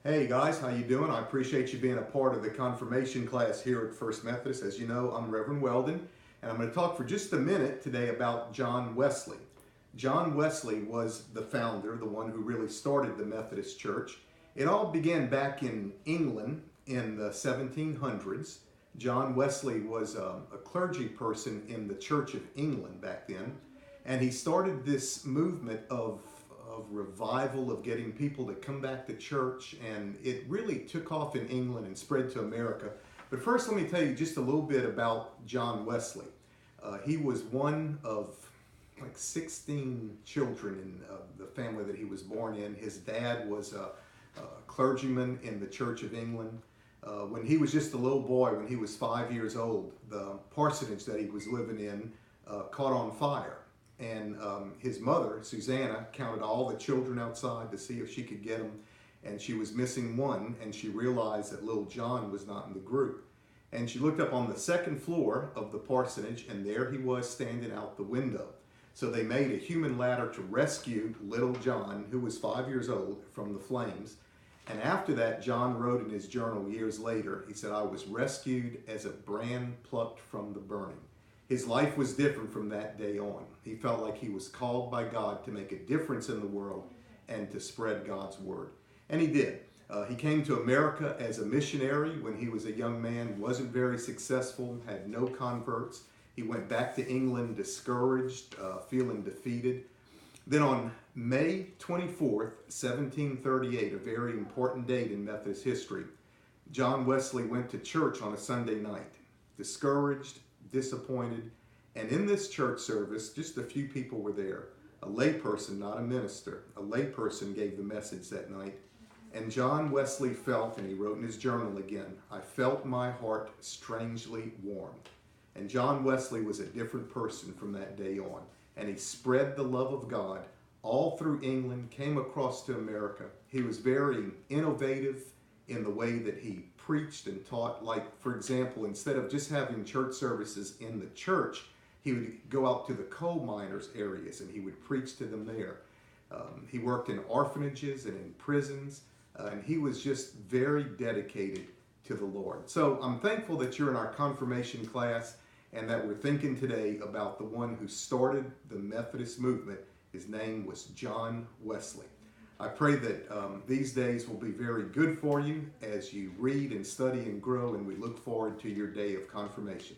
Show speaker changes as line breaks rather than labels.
Hey guys, how you doing? I appreciate you being a part of the confirmation class here at First Methodist. As you know, I'm Reverend Weldon, and I'm going to talk for just a minute today about John Wesley. John Wesley was the founder, the one who really started the Methodist Church. It all began back in England in the 1700s. John Wesley was a clergy person in the Church of England back then, and he started this movement of revival, of getting people to come back to church, and it really took off in England and spread to America. But first, let me tell you just a little bit about John Wesley. He was one of like 16 children in the family that he was born in. His dad was a clergyman in the Church of England. When he was just a little boy, when he was 5 years old, the parsonage that he was living in caught on fire. And his mother, Susanna, counted all the children outside to see if she could get them, and she was missing one, and she realized that little John was not in the group. And she looked up on the second floor of the parsonage, and there he was standing out the window. So they made a human ladder to rescue little John, who was 5 years old, from the flames. And after that, John wrote in his journal years later, he said, "I was rescued as a brand plucked from the burning." His life was different from that day on. He felt like he was called by God to make a difference in the world and to spread God's word. And he did. He came to America as a missionary when he was a young man, wasn't very successful, had no converts. He went back to England discouraged, feeling defeated. Then on May 24th, 1738, a very important date in Methodist history, John Wesley went to church on a Sunday night, discouraged, disappointed, and in this church service, just a few people were there. A layperson, not a minister, a layperson gave the message that night. And John Wesley felt, and he wrote in his journal again, "I felt my heart strangely warmed." And John Wesley was a different person from that day on. And he spread the love of God all through England, came across to America. He was very innovative in the way that he preached and taught. Like, for example, instead of just having church services in the church, he would go out to the coal miners' areas and he would preach to them there. He worked in orphanages and in prisons, and he was just very dedicated to the Lord. So I'm thankful that you're in our confirmation class and that we're thinking today about the one who started the Methodist movement. His name was John Wesley. I pray that these days will be very good for you as you read and study and grow, and we look forward to your day of confirmation.